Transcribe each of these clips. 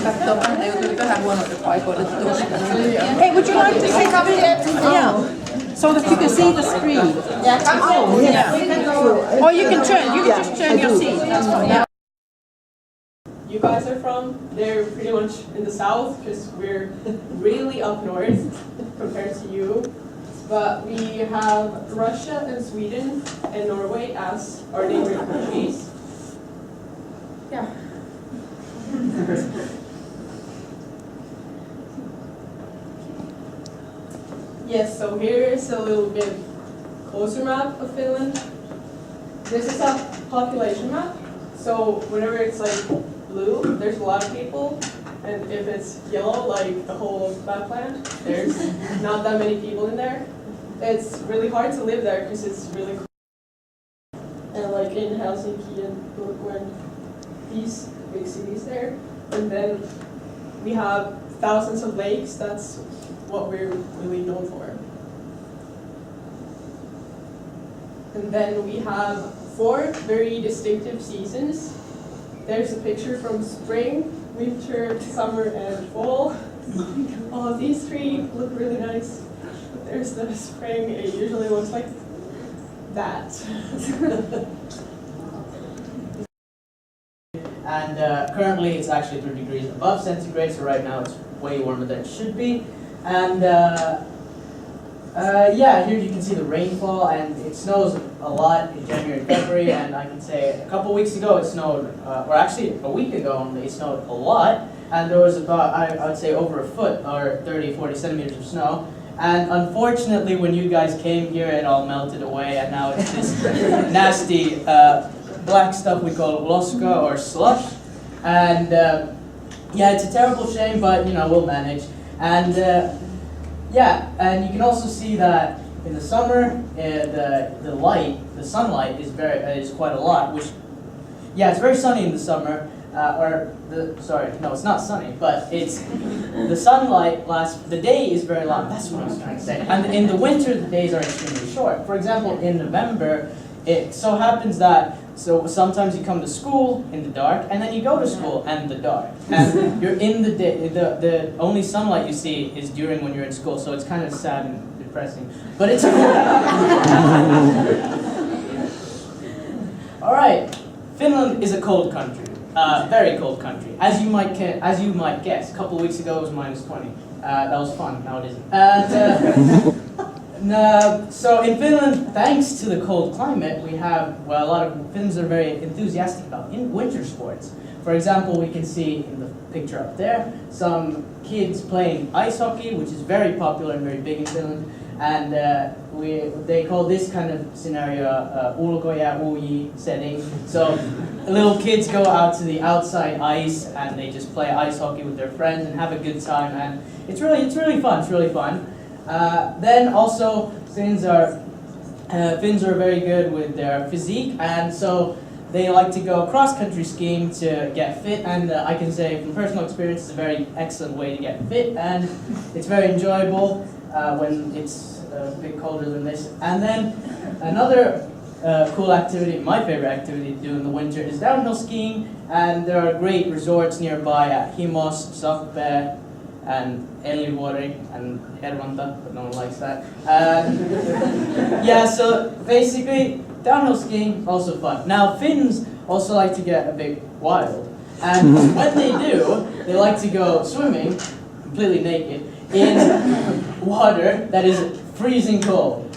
katsoo, että joutui vähän huonoille paikoille tuosta. Hey, would you like to say something? Yeah. So that you can see the screen. Yeah, Oh, yeah. Or you can turn. You can just turn your seat. That's fine. Yeah. You guys are from, they're pretty much in the south because we're really up north compared to you. But we have Russia and Sweden and Norway as our neighboring countries. Yeah. Yes, so here is a little bit closer map of Finland. This is a population map. So whenever it's like blue, there's a lot of people, and if it's yellow, like the whole of Lapland, there's not that many people in there. It's really hard to live there because it's really cold. And like in Helsinki and Turku and these big cities there. And then we have thousands of lakes. That's what we're really known for. And then we have 4 very distinctive seasons. There's a picture from spring, winter, summer, and fall. Oh, these 3 look really nice. But there's the spring, it usually looks like that. And currently it's actually 3 degrees above centigrade, so right now it's way warmer than it should be. And yeah, here you can see the rainfall, and it snows a lot in January and February, and I can say a couple weeks ago it snowed, or actually a week ago only, it snowed a lot, and there was about, I would say, over a foot, or 30-40 centimeters of snow. And unfortunately, when you guys came here, it all melted away, and now it's this nasty black stuff we call loska, or slush. And yeah, it's a terrible shame, but you know, we'll manage. And yeah, and you can also see that in the summer, the sunlight is quite a lot. Which, yeah, it's very sunny in the summer. Sorry, no, it's not sunny, but it's the sunlight lasts. The day is very long. That's what I was trying to say. And in the winter, the days are extremely short. For example, in November, it so happens that sometimes you come to school in the dark, and then you go to school in the dark, and you're in the day. The only sunlight you see is during when you're in school, so it's kind of sad and depressing. But it's all right. Finland is a cold country, very cold country. As you might guess, a couple of weeks ago it was -20. That was fun. Now it isn't. And, so in Finland, thanks to the cold climate, we have, well, a lot of Finns are very enthusiastic about winter sports. For example, we can see in the picture up there some kids playing ice hockey, which is very popular and very big in Finland. And they call this kind of scenario ulkoja uji setting. So little kids go out to the outside ice and they just play ice hockey with their friends and have a good time. And it's really fun. It's really fun. Then also Finns are very good with their physique, and so they like to go cross-country skiing to get fit. And I can say from personal experience, it's a very excellent way to get fit, and it's very enjoyable when it's a bit colder than this. And then another cool activity, my favorite activity to do in the winter, is downhill skiing. And there are great resorts nearby at Himos, Sakpe, and Elivuori and Hervanta, but no one likes that. Yeah, so basically, downhill skiing, also fun. Now, Finns also like to get a bit wild. And when they do, they like to go swimming, completely naked, in water that is freezing cold.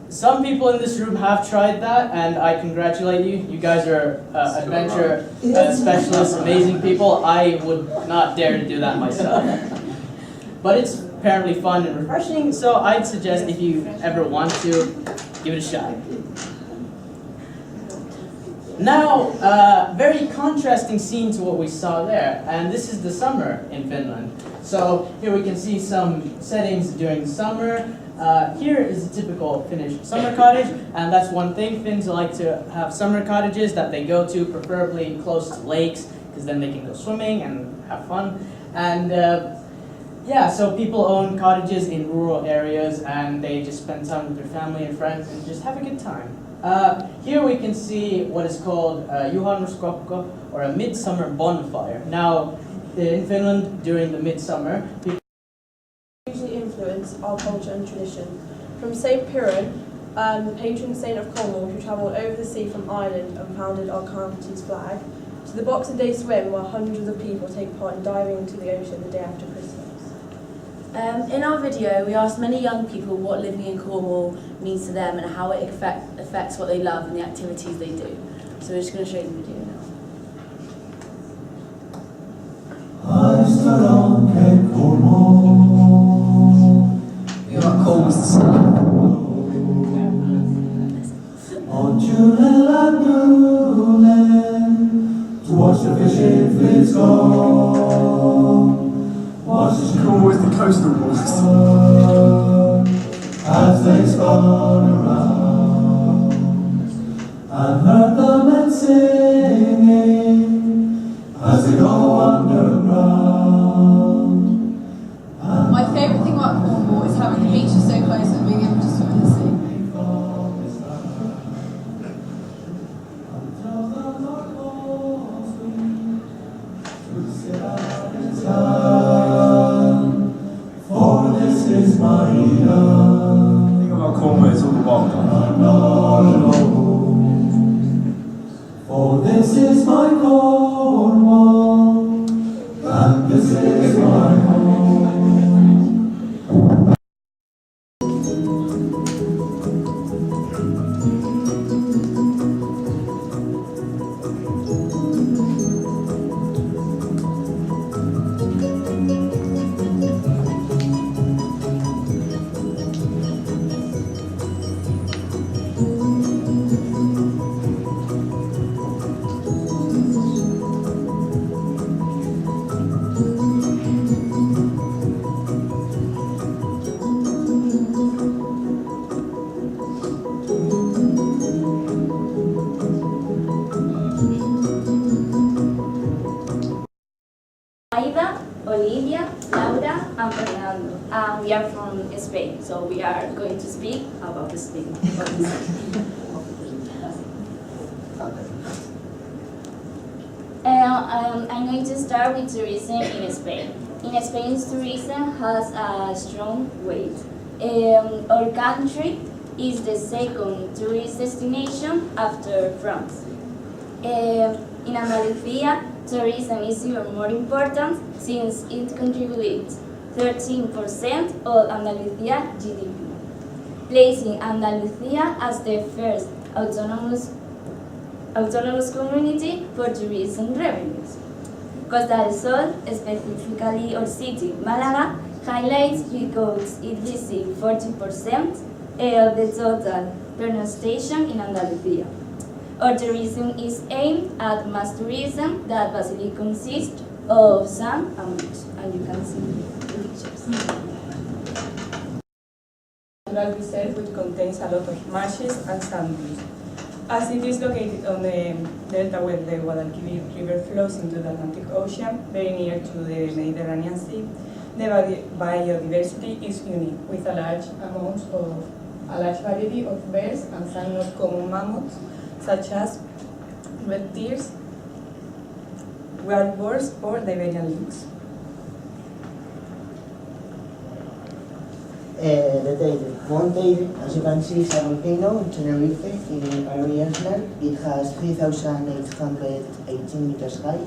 Some people in this room have tried that, and I congratulate you. You guys are adventure specialists, amazing people. I would not dare to do that myself. But it's apparently fun and refreshing, so I'd suggest if you ever want to, give it a shot. Now, very contrasting scene to what we saw there, and this is the summer in Finland. So here we can see some settings during the summer. Here is a typical Finnish summer cottage, and that's one thing. Finns like to have summer cottages that they go to, preferably close to lakes, because then they can go swimming and have fun. And yeah, so people own cottages in rural areas, and they just spend time with their family and friends and just have a good time. Here we can see what is called juhannuskokko, or a midsummer bonfire. Now, in Finland, during the midsummer, people Usually influence our culture and tradition. From St. Piran, the patron saint of Cornwall, who travelled over the sea from Ireland and founded our county's flag, to the Boxing Day swim, where hundreds of people take part in diving into the ocean the day after Christmas. In our video, we asked many young people what living in Cornwall means to them and how it affects what they love and the activities they do. So we're just going to show you the video now. We are cold as the sun. To watch the fishing fleets go. Watch the Cornwall is the coastal boys. as they spun around, and heard the men singing as they go underground. My favourite thing about Cornwall is having the beaches so close and being able to swim in the sea. For this is my Eden. The thing about Cornwall is all the wildlife. For this is my Cornwall, and this is my home. Aida, Olivia, Laura, and Fernando. We are from Spain, so we are going to speak about Spain. I'm going to start with tourism in Spain. In Spain, tourism has a strong weight. Our country is the second tourist destination after France. In Andalusia, tourism is even more important since it contributes 13% of Andalusia GDP, placing Andalusia as the first autonomous community for tourism revenues. Costa del Sol, specifically our city, Málaga, highlights because it receives 40% of the total pernoctation in Andalusia. Our tourism is aimed at mass tourism that basically consists of sand and beach, and you can see the pictures. Natural reserve which contains a lot of marshes and sand dunes. As it is located on the delta where the Guadalquivir River flows into the Atlantic Ocean, very near to the Mediterranean Sea, the biodiversity is unique, with a large variety of birds and some not common mammoths, such as red deers, wild boars, or the Iberian lynx. The Teide. Mount Teide, as you can see, is a volcano in Tenerife, in Canary Island. It has 3,818 meters high,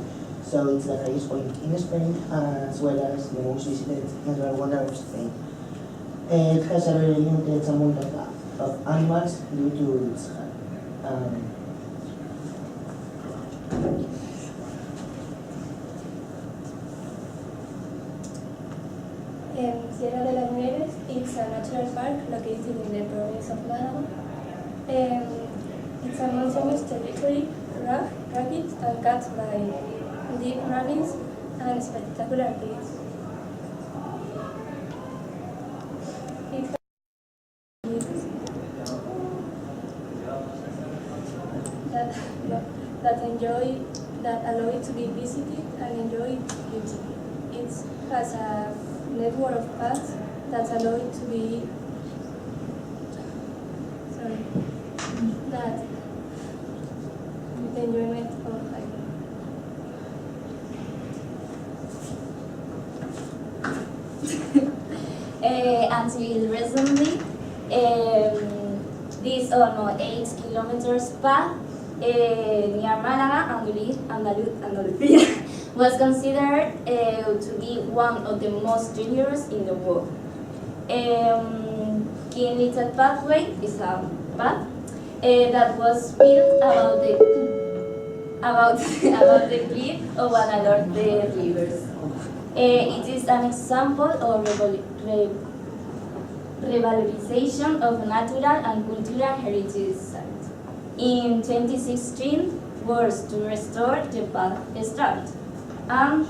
so it's the highest point in Spain, as well as the most visited natural wonder of Spain. It has a very limited amount of animals due to its height. Sierra de las Nieves is a natural park located in the province of Málaga. It's a mountainous territory, rough, rugged, and cut by deep ravines and spectacular peaks. It has that allow it to be visited and enjoyed beauty. It has a network of paths that allow it to be that the enjoyment of hiking. Until recently, this almost 8 kilometers path near Málaga, Andalusia, was considered to be one of the most dangerous in the world. King Little Pathway is a path that was built about the cliff of Guadalhorce rivers. It is an example of revalorization of natural and cultural heritage sites. In 2016, works to restore the path start, and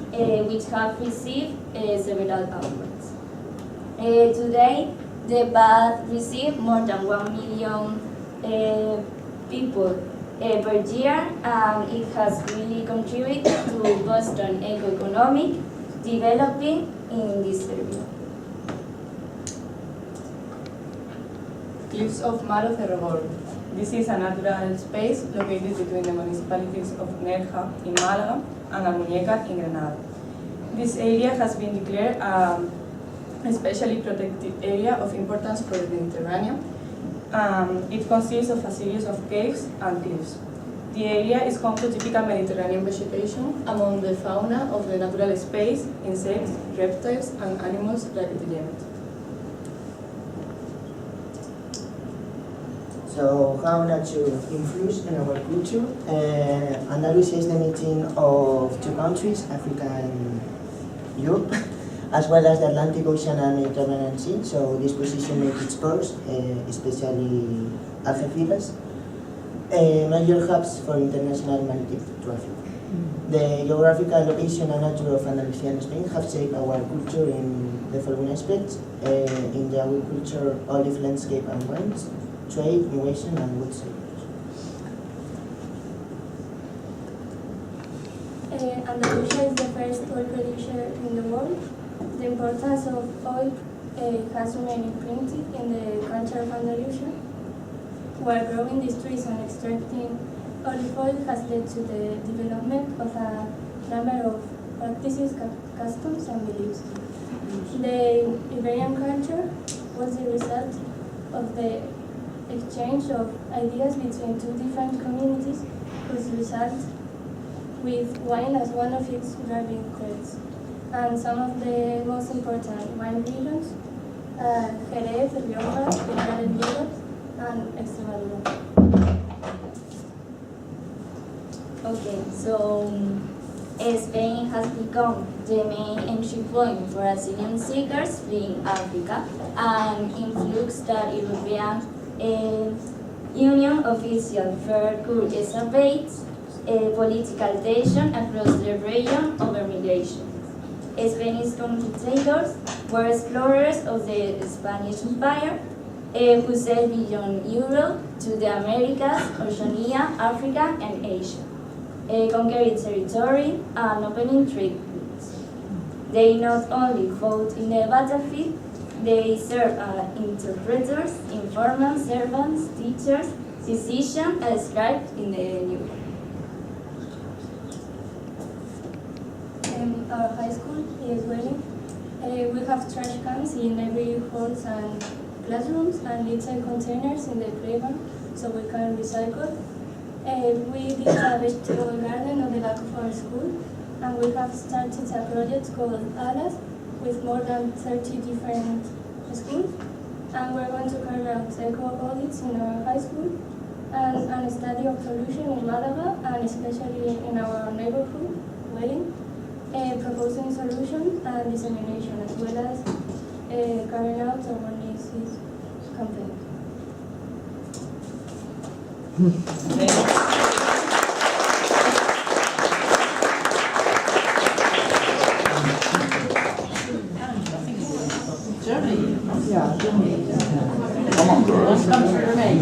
which have received several awards. Today, the path received more than 1 million people per year, and it has really contributed to Boston economic developing in this area. Cliffs of Mar de Cerrogordo. This is a natural space located between the municipalities of Nerja in Málaga and Almuñécar in Granada. This area has been declared a especially protected area of importance for the Mediterranean. It consists of a series of caves and cliffs. The area is home to typical Mediterranean vegetation among the fauna of the natural space, insects, reptiles, and animals like the genet. So how nature influence in our culture? Andalusia is the meeting of two countries, Africa and Europe, as well as the Atlantic Ocean and Mediterranean Sea. So this position makes its ports, especially Algeciras, major hubs for international maritime traffic. The geographical location and nature of Andalusia and Spain have shaped our culture in the following aspects: in the agriculture, olive landscape and wines, trade, innovation, and wood sectors. Andalusia is the first oil producer in the world. The importance of oil has remained imprinted in the culture of Andalusia, where growing these trees and extracting olive oil has led to the development of a number of practices, customs, and beliefs. The Iberian culture was the result of the exchange of ideas between two different communities, whose result with wine as one of its driving threads. And some of the most important wine regions are Jerez, Rioja, Pinar del Río, and Extremadura. Okay, so Spain has become the main entry point for asylum seekers fleeing Africa, and influx that European Union official fair could exacerbate political tension across the region over migration. Spanish commentators were explorers of the Spanish Empire who sailed beyond Europe to the Americas, Oceania, Africa, and Asia, conquering territory and opening trade routes. They not only fought in the battlefield, they served as interpreters, informants, servants, teachers, physicians, and scribes in the New World. Our high school is Welling. We have trash cans in every halls and classrooms and little containers in the playground so we can recycle. We did a vegetable garden on the back of our school, and we have started a project called ALAS with more than 30 different schools, and we're going to carry out eco-audits in our high school and a study of pollution in Malaga and especially in our neighborhood, Welling, proposing solutions and dissemination, as well as carrying out awareness campaign. Germany. Yeah, Germany. Come on, girls. Come to remain.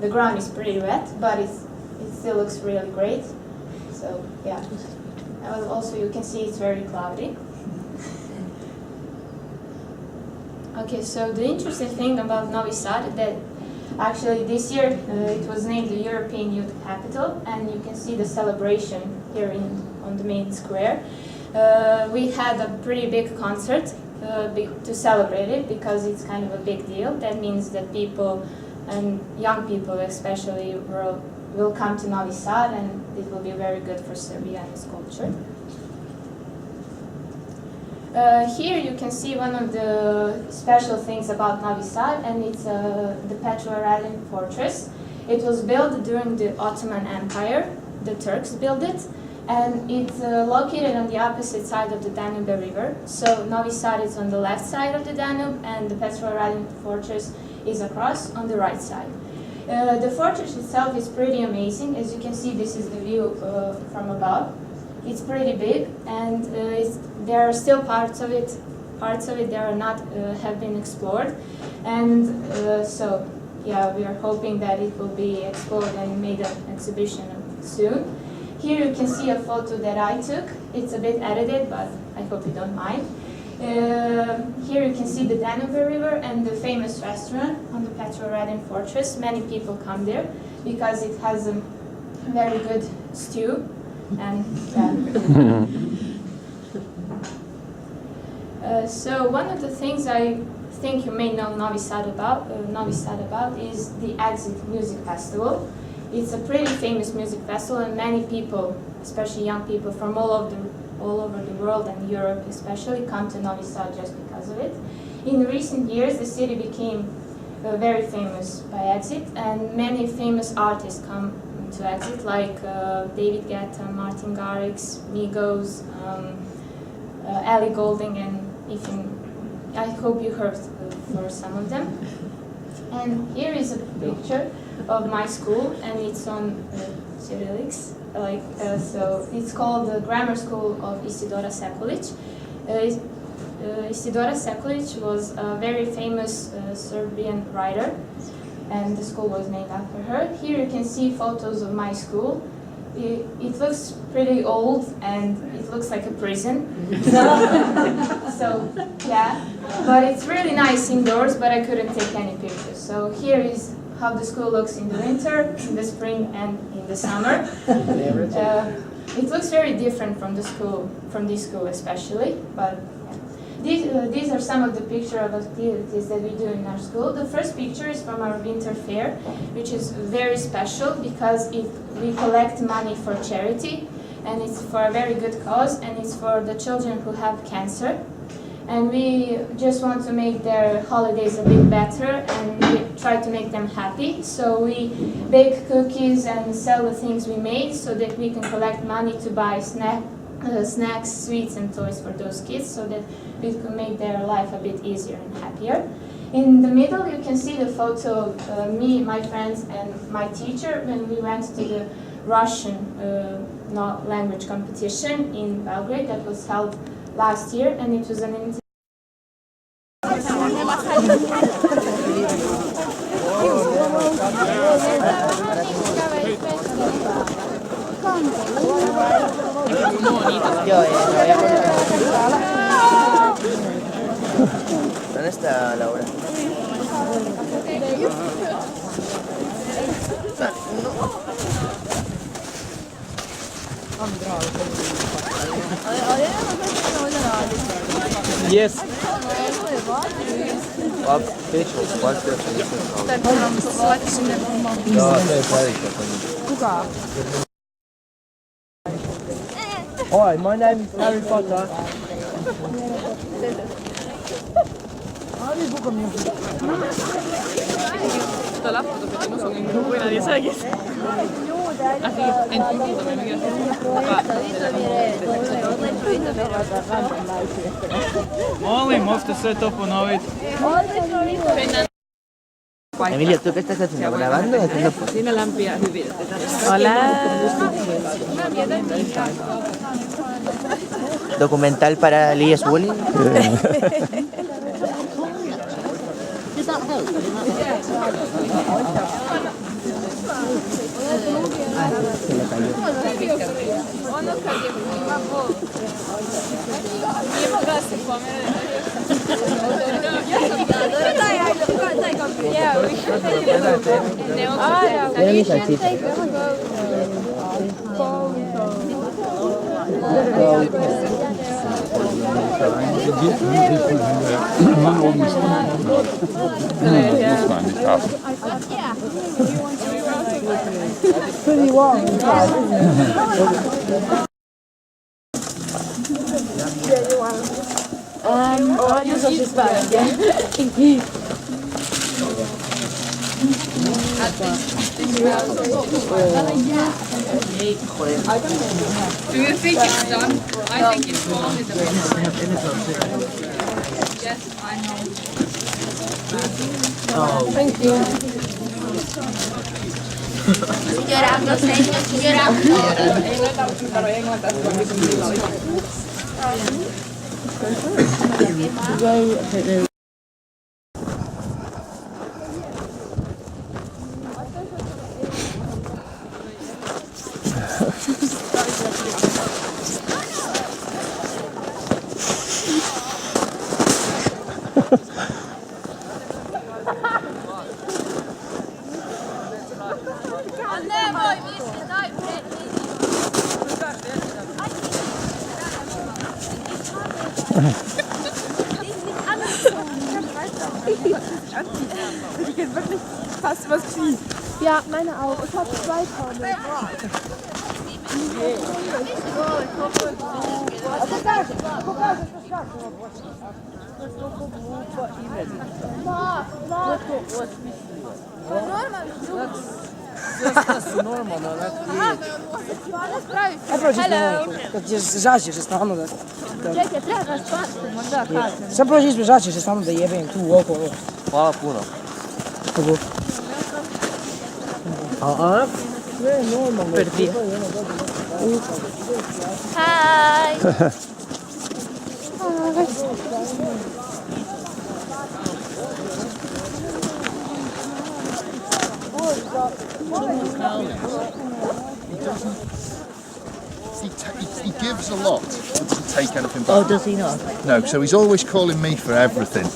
the ground is pretty wet, but it still looks really great. So yeah, and also you can see it's very cloudy. Okay, so the interesting thing about Novi Sad is that actually this year it was named the European Youth Capital, and you can see the celebration here on the main square. We had a pretty big concert to celebrate it because it's kind of a big deal. That means that people, and young people especially, will come to Novi Sad, and it will be very good for Serbia and its culture. Here you can see one of the special things about Novi Sad, and it's the Petrovaradin fortress. It was built during the Ottoman Empire. The Turks built it, and it's located on the opposite side of the Danube River. So Novi Sad is on the left side of the Danube, and the Petrovaradin fortress is across on the right side. The fortress itself is pretty amazing. As you can see, this is the view from above. It's pretty big, and there are still parts of it that are not have been explored, and so yeah, we are hoping that it will be explored and made an exhibition soon. Here you can see a photo that I took. It's a bit edited, but I hope you don't mind. Here you can see the Danube River and the famous restaurant on the Petrovaradin fortress. Many people come there because it has a very good stew. And so one of the things I think you may know Novi Sad about is the Exit Music Festival. It's a pretty famous music festival, and many people, especially young people from all over the world and Europe especially, come to Novi Sad just because of it. In recent years, the city became very famous by Exit, and many famous artists come to Exit, like David Guetta, Martin Garrix, Migos, Ellie Goulding, and I hope you heard for some of them. And here is a picture of my school, and it's on Cyrillics. So it's called the Grammar School of Isidora Sekulic. Isidora Sekulic was a very famous Serbian writer, and the school was named after her. Here you can see photos of my school. It looks pretty old, and it looks like a prison. So yeah, but it's really nice indoors, but I couldn't take any pictures. So here is how the school looks in the winter, in the spring, and in the summer. It looks very different from this school especially, but these are some of the pictures of activities that we do in our school. The first picture is from our winter fair, which is very special because we collect money for charity, and it's for a very good cause, and it's for the children who have cancer. And we just want to make their holidays a bit better, and we try to make them happy. So we bake cookies and sell the things we made so that we can collect money to buy snacks, sweets, and toys for those kids, so that we can make their life a bit easier and happier. In the middle, you can see the photo of me, my friends, and my teacher when we went to the Russian language competition in Belgrade that was held last year, and it was an ¿Dónde está Laura? Yes. Hi, my name is Harry Potter. Esta la foto que tengo son en grupo y nadie sabe qué es. Así que en tu también me Molim, možete sve to ponoviti. Emilia, ¿tú qué estás haciendo? ¿Grabando o haciendo fotos? Siinä lämpiää hyvin. Hola. ¿Documental para Elias Bullying? Ono kad ima bol. Nije mogla se pomerati. Yeah, we should take a photo. And we should take a It's pretty warm. I'll use this bag, yeah? Thank you. Do you think it's done? I think it's only the Yes, I know. Thank you. Ich bin wirklich fast was schief. Ja, meine auch. Ich habe 2 Tonnen. Dat je zaadjes is stano da. Sam prođi ispred zaadjes je stano da jebem tu okolo. Hvala puno. Kako? A? Sve normalno. Perdí. Hi. He gives a lot, but doesn't take anything back. Oh, does he not? No, so he's always calling me for everything.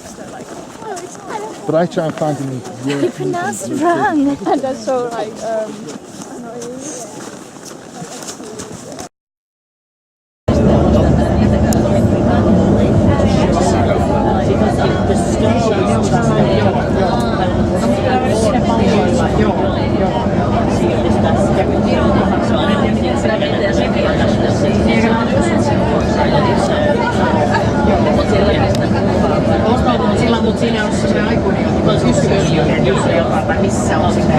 But I try and find him these You pronounced it wrong. That's so like annoying. Mutta siinä on semmoinen aikuinen, joka on ystävöllinen, jos ei ole missä on sitä.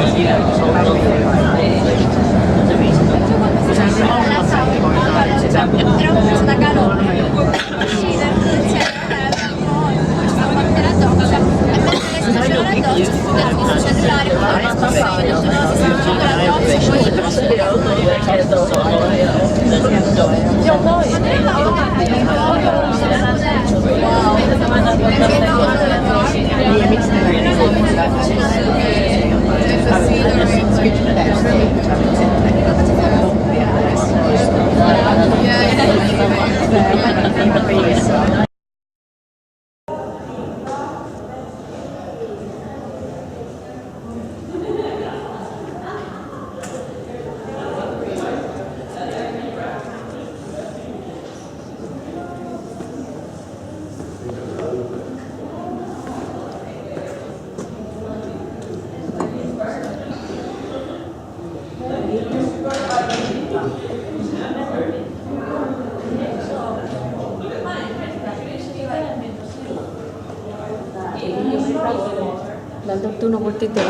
Dándote una vueltita,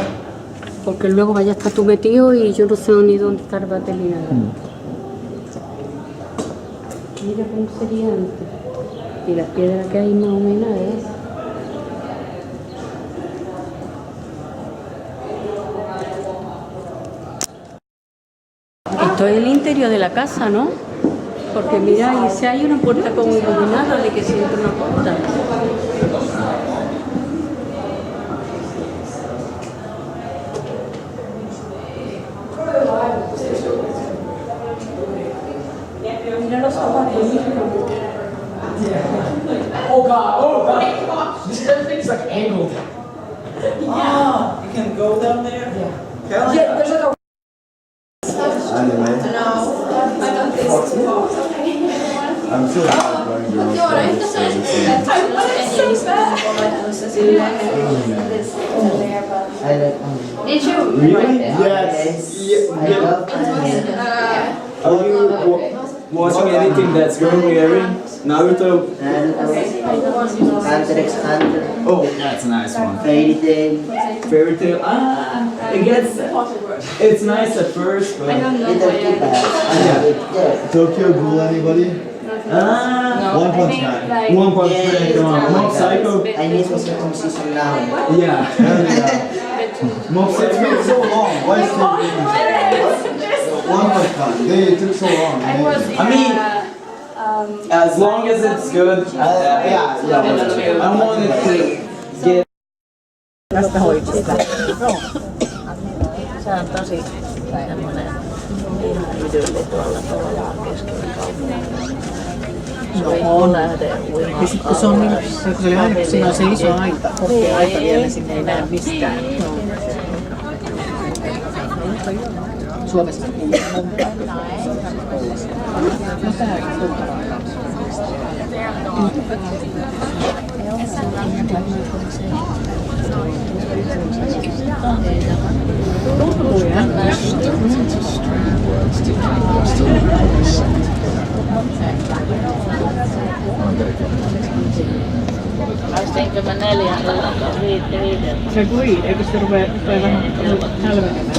porque luego vaya a estar tú metido y yo no sé ni dónde está el batel ni nada. Mira cómo sería antes. Y las piedras que hay más o menos es. Esto es el interior de la casa, ¿no? Porque mira, y si hay una puerta como iluminada de que se entra una puerta. go down there? Yeah. Yeah, there's like a Anyway, I don't think it's too hot. I'm so happy going girls. Did you? Really? Yes. I love anime. Are you watching anything that's girl wearing? Naruto? Hunter x Hunter. Oh, that's a nice one. Fairy Tail. Fairy tale. It gets. It's nice at first, but. Little Kid. Yeah. Tokyo Ghoul, anybody? One Punch Man. One Punch Man, come on. Mob Psycho. I need the second season now. Yeah. Mob It's been Psycho. so long. Why is it One Punch Man. It took so long. I mean, as long as it's good, I want it to get. Tästä hoidosta. Joo. Se on tosi semmoinen idylli tuolla keskellä kaupunkia. Se on nähden uimaa. Ja sitten kun se on niin, kun se oli aina, kun siinä on se iso aita, aita vielä, sinne ei näe mistään. Suomessa kuuluu. No täällä on Laistiinko mä 4 5? Se kun eikö se rupea vähän hälvenemään?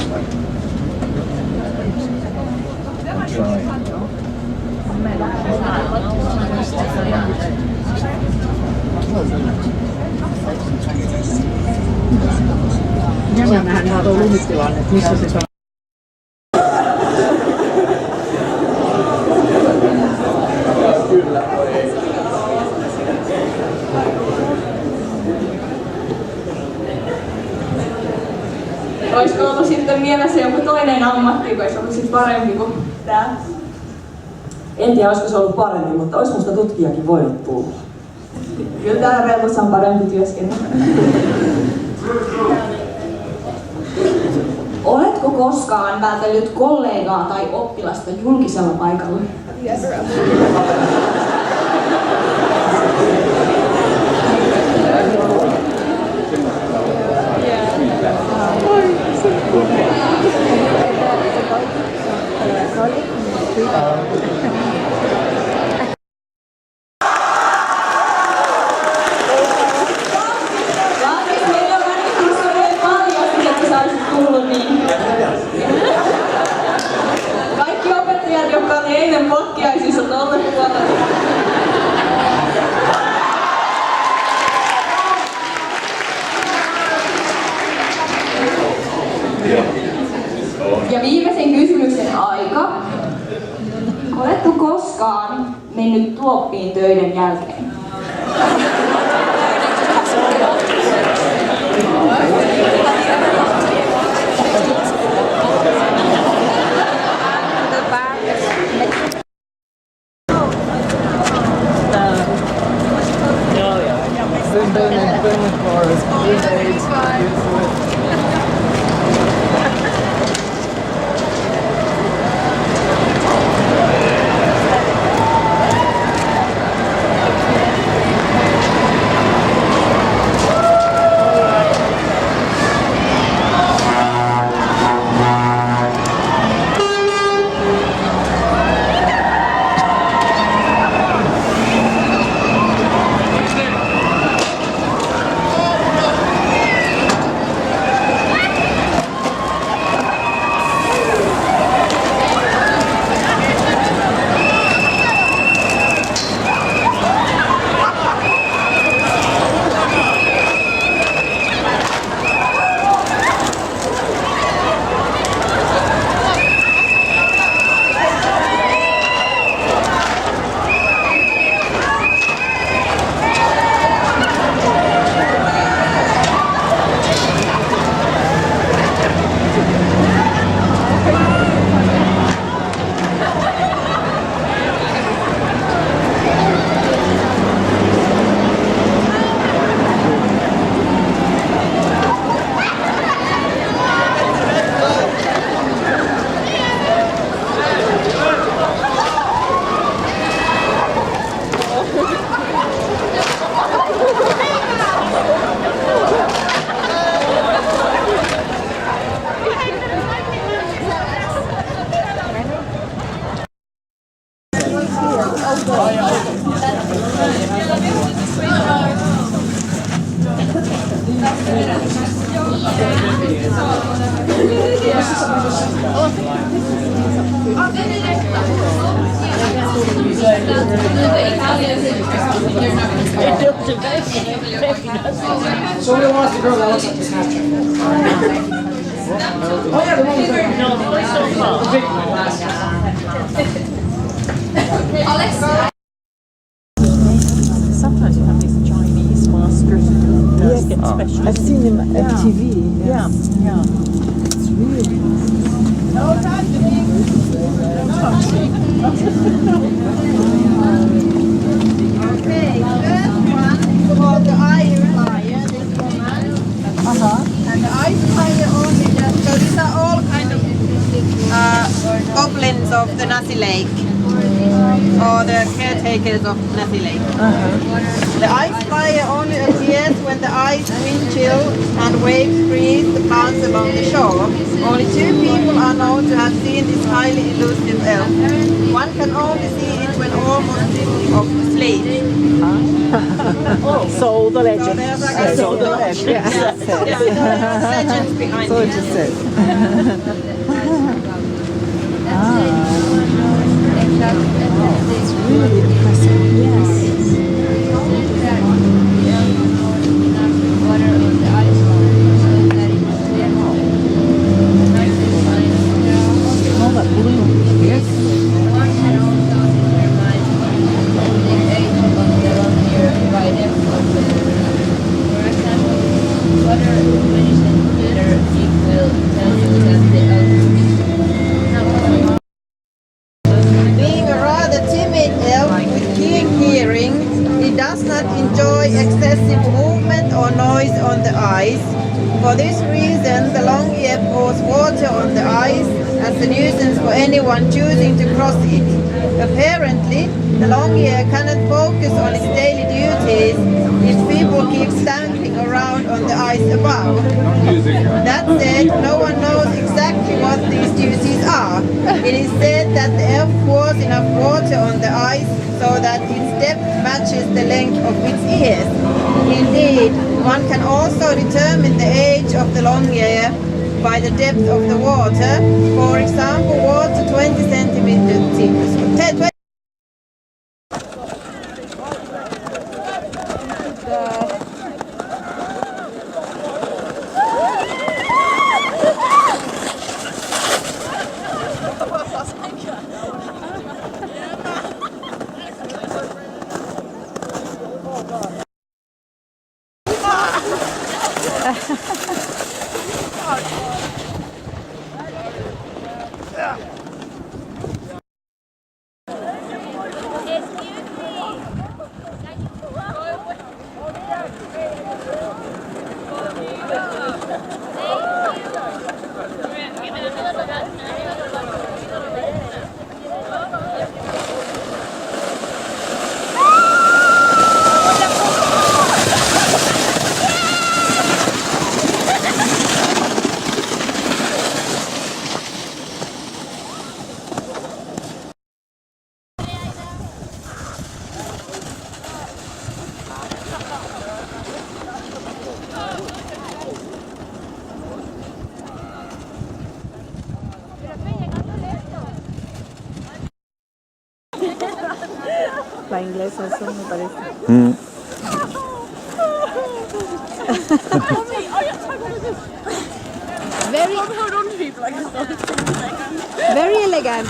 Jännä nähdä ihan tuo lumitilanne, että missä se saa. Olisiko ollut sitten mielessä joku toinen ammatti, kun olisi ollut sitten parempi kuin tää? En tiedä, olisiko se ollut parempi, mutta olisi musta tutkijakin voinut tulla. Kyllä täällä Reltossa on parempi työskennellä. Oletko koskaan päätellyt kollegaa tai oppilasta julkisella paikalla? Yes. Kaikki opettajat, jotka oli eilen pakkiaisissa tuolla puolella. Ja viimeisen kysymyksen aika. Oletko koskaan mennyt tuoppiin töiden jälkeen? So who wants the girl that looks like the Snapchat? Oh yeah, the one with Sometimes you have these Chinese masters who get special. I've seen them at TV. Yeah, yeah. It's really Okay, first one for the ice fire, this woman. And the ice fire only just, so these are all kind of goblins of the Nasi Lake, or the caretakers of Nasi Lake. The ice fire only appears when the ice wind chill and waves freeze the plants along the shore. Only 2 people are known to have seen this highly elusive elf. One can only see it when almost asleep. so the legend. So the legend. Legends behind So it. it is said. It's really impressive. Yes. All that blue. Yes. Being a rather timid elf with keen hearing, he does not enjoy excessive movement or noise on the ice. For this reason, the long ear pours water on the ice as a nuisance for anyone choosing to cross it. Apparently, the long ear cannot focus on its daily duties if people keep stamping around on the ice above. That said, no one knows exactly what these duties are. It is said that the elf pours enough water on the ice so that its depth matches the length of its ears. Indeed, one can also determine the age of the long ear by the depth of the water. For example, water 20 centimeters. La inglesa, eso me parece. Very elegant.